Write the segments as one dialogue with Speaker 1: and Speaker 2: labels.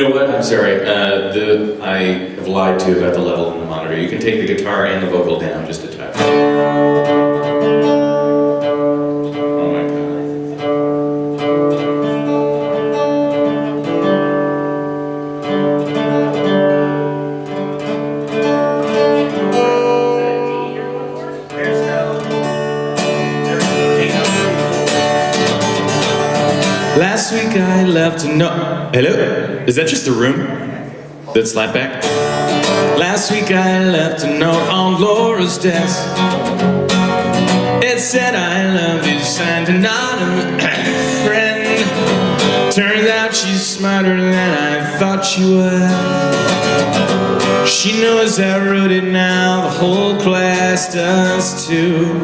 Speaker 1: You know what? I'm sorry. I have lied to you about the level in the monitor. You can take the guitar and the vocal down just a touch. Oh my God. Last week I left a note. Hello? Is that just the room? That slap back? Last week I left a note on Laura's desk. It said I love you, signed to Nottingham, friend. Turns out she's smarter than I thought she was. She knows I wrote it now, the whole class does too.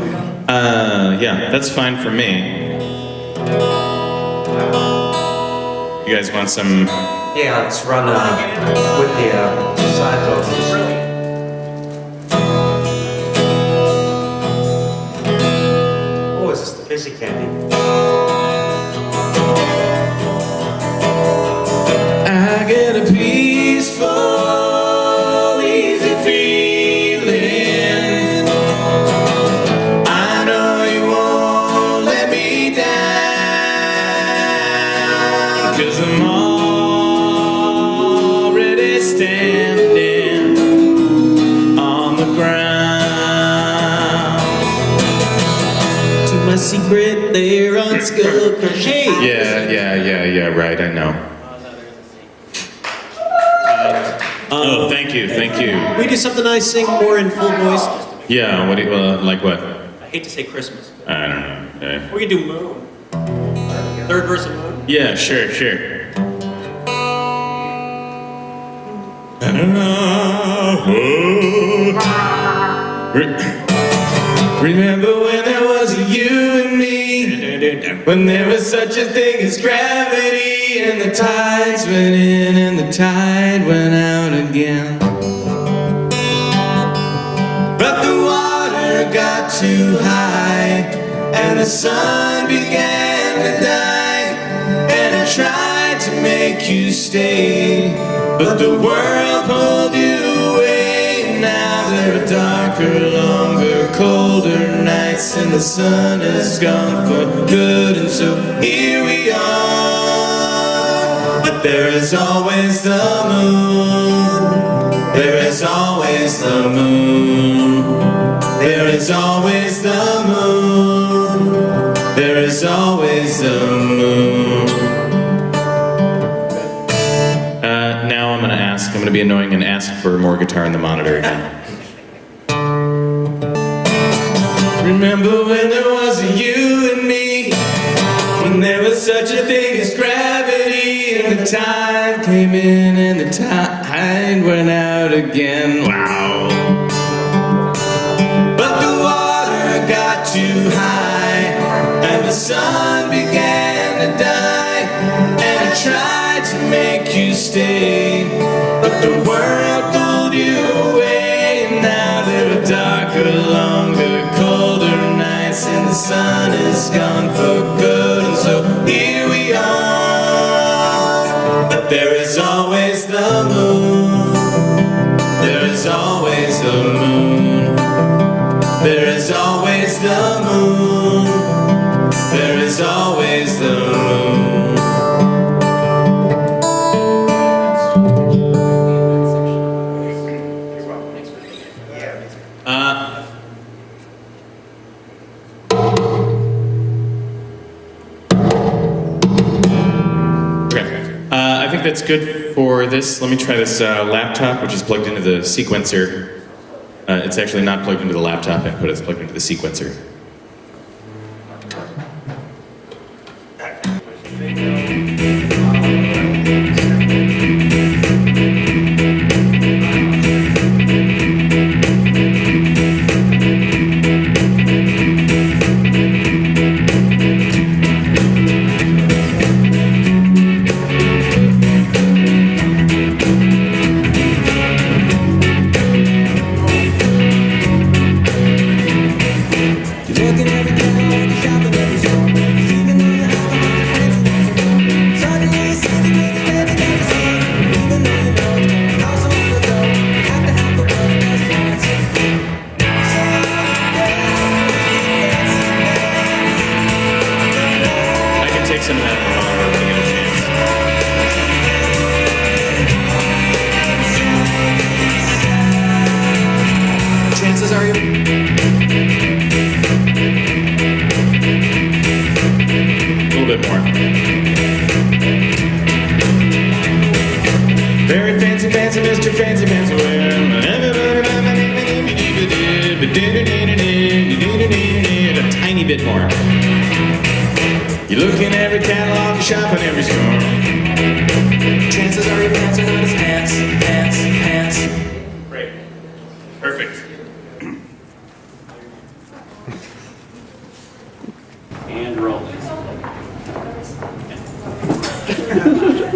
Speaker 1: Yeah, that's fine for me. You guys want some?
Speaker 2: Yeah, let's run with the side vocals. Oh, is this the fizzy candy?
Speaker 1: I get a peaceful, easy feeling. I know you won't let me down, 'cause I'm already standing on the ground. To my secret there on Skull Crochet. Yeah, right, I know. Oh, thank you.
Speaker 2: We do something I sing more in full voice.
Speaker 1: Yeah, what do you, like what?
Speaker 2: I hate to say Christmas.
Speaker 1: I don't know.
Speaker 2: We can do Moon. Third verse of Moon.
Speaker 1: Yeah, sure. I don't know. Remember when there was you and me? When there was such a thing as gravity, and the tides went in and the tide went out again. But the water got too high, and the sun began to die, and I tried to make you stay, but the world pulled you away. Now there are darker, longer, colder nights, and the sun has gone for good, and so here we are. But there is always the moon. There is always the moon. There is always the moon. There is always the moon. Now I'm gonna be annoying and ask for more guitar in the monitor again. Remember when there was you and me? When there was such a thing as gravity, and the tide came in and the tide went out again. Wow. But the water got too high, and the sun began to die, and I tried to make you stay, but the world pulled you away. And now there are darker, longer, colder nights, and the sun is gone for good, and so here we are. But there is always the moon. There is always the moon. There is always the moon. There is always the moon. I think that's good for this. Let me try this laptop, which is plugged into the sequencer. It's actually not plugged into the laptop input, it's plugged into the sequencer. Chances are you. A little bit more. Very fancy, fancy, Mr. Fancy Pants. A tiny bit more. You look in every catalog, you shop in every store. Chances are your pants are not as pants, pants, pants. Great. Perfect.
Speaker 3: And roll.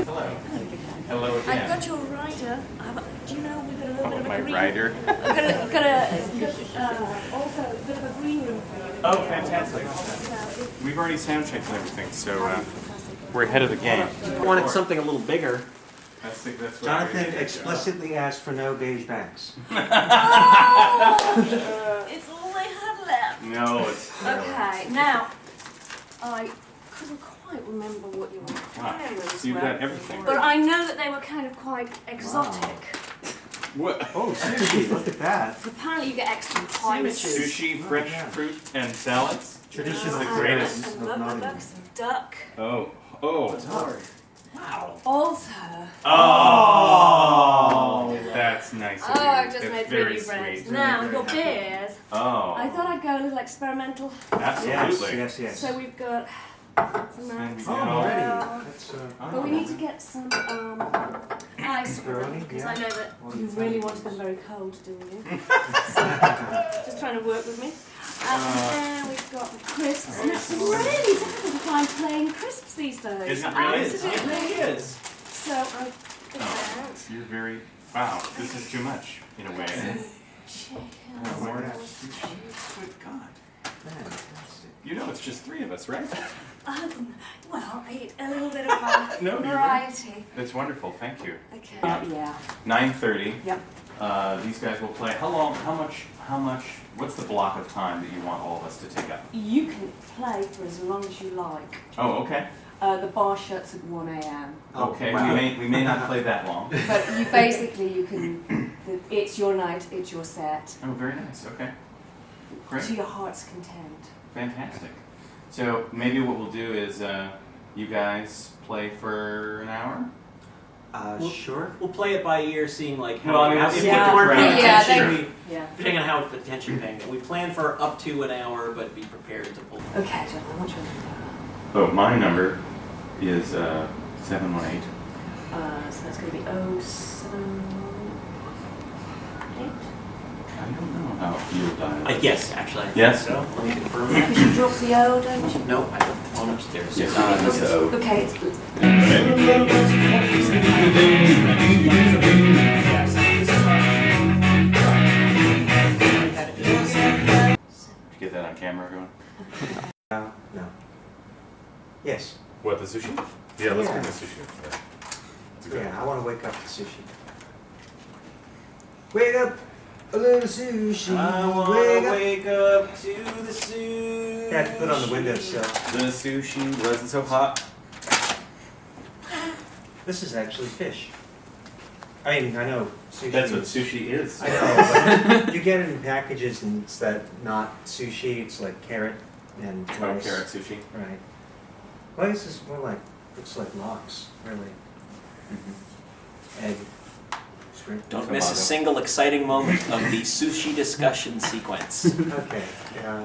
Speaker 1: Hello. Hello
Speaker 4: I've
Speaker 1: again.
Speaker 4: got your rider. Do you know we've got a little bit of a
Speaker 1: My
Speaker 4: green
Speaker 1: rider.
Speaker 4: I've got also a bit of a green room for you.
Speaker 1: Oh, fantastic. We've already sound checked and everything, so we're ahead of the game.
Speaker 2: I wanted something a little bigger.
Speaker 1: That's what
Speaker 5: Jonathan explicitly asked for no beige bags.
Speaker 4: Oh, it's all they had left.
Speaker 1: No, it's
Speaker 4: Okay, now I couldn't quite remember what your requirements
Speaker 1: So you've
Speaker 4: were,
Speaker 1: got everything.
Speaker 4: but I know that they were kind of quite exotic.
Speaker 1: What?
Speaker 5: Oh, sushi, look at that.
Speaker 4: Apparently, you get extra prices.
Speaker 1: Sushi, fresh fruit, and salads.
Speaker 5: Tradition
Speaker 1: This is the
Speaker 5: of
Speaker 1: greatest.
Speaker 4: And look, some duck.
Speaker 1: Oh.
Speaker 5: Wow.
Speaker 4: Also,
Speaker 1: Oh, that's nice of you.
Speaker 4: I've just
Speaker 1: That's
Speaker 4: made
Speaker 1: very
Speaker 4: 3D bread.
Speaker 1: sweet.
Speaker 4: Now, your beers.
Speaker 1: Oh,
Speaker 4: I thought I'd go a little experimental.
Speaker 1: absolutely.
Speaker 5: Yes.
Speaker 4: So we've got some nice.
Speaker 5: Oh, already. That's,
Speaker 4: But we need to get some ice for them, because I know that you really wanted them very cold, didn't you? So, just trying to work with me. And then we've got the crisps. And it's really difficult to find plain crisps these days.
Speaker 1: Is it really?
Speaker 4: Absolutely.
Speaker 2: It is.
Speaker 4: So I think that
Speaker 1: You're very. Wow, this is too much in a way.
Speaker 4: chicken.
Speaker 1: Good God.
Speaker 5: fantastic.
Speaker 1: You know, it's just 3 of us, right?
Speaker 4: Well, I eat a little bit of
Speaker 1: No, you're
Speaker 4: variety.
Speaker 1: That's wonderful. Thank you.
Speaker 4: Okay.
Speaker 6: Yeah.
Speaker 1: 9:30.
Speaker 6: Yep.
Speaker 1: These guys will play. How long? How much? What's the block of time that you want all of us to take up?
Speaker 6: You can play for as long as you like.
Speaker 1: Oh, okay.
Speaker 6: The bar shuts at 1 a.m.
Speaker 1: Okay.
Speaker 5: wow.
Speaker 1: We may not play that long.
Speaker 6: But you can, it's your night, it's your set,
Speaker 1: Oh, very nice. Okay. Great.
Speaker 6: to your heart's content.
Speaker 1: Fantastic. So maybe what we'll do is you guys play for an hour.
Speaker 5: Sure.
Speaker 3: We'll play it by ear, seeing like how
Speaker 1: Well, I mean,
Speaker 3: if
Speaker 1: we'll
Speaker 3: we
Speaker 1: see
Speaker 3: weren't
Speaker 1: what
Speaker 3: paying
Speaker 1: the
Speaker 6: Yeah,
Speaker 3: attention,
Speaker 6: Yeah.
Speaker 3: depending on how much attention you're paying. We plan for up to an hour, but be prepared to pull.
Speaker 6: Okay, gentlemen, what's your
Speaker 1: Oh, my number is 718.
Speaker 6: so that's going to be 078.
Speaker 1: I don't know how you'll dial.
Speaker 3: Yes, actually. I think
Speaker 1: Yes?
Speaker 3: So let me confirm that.
Speaker 6: Because you dropped the O, don't you?
Speaker 3: No, I left the phone upstairs.
Speaker 1: Yes, it's O.
Speaker 6: Okay,
Speaker 1: Did you get that on camera, everyone?
Speaker 5: No. Yes.
Speaker 1: What, the sushi? Yeah, let's
Speaker 5: Yeah.
Speaker 1: bring the sushi.
Speaker 5: Yeah, I want to wake up to sushi. Wake up, a little sushi. Wake up.
Speaker 3: wake up to the sushi.
Speaker 5: Yeah, I have to put it on the windowsill.
Speaker 1: The sushi wasn't so hot.
Speaker 5: This is actually fish. I mean, I know sushi.
Speaker 1: That's what sushi is.
Speaker 5: I know, but you get it in packages and it's not sushi, it's like carrot and
Speaker 1: Oh,
Speaker 5: rice.
Speaker 1: carrot sushi.
Speaker 5: Right. Well, this is more like, looks like lox, really. Egg. Shrimp.
Speaker 3: Don't miss a single exciting moment of the sushi discussion sequence.
Speaker 5: Okay. Yeah.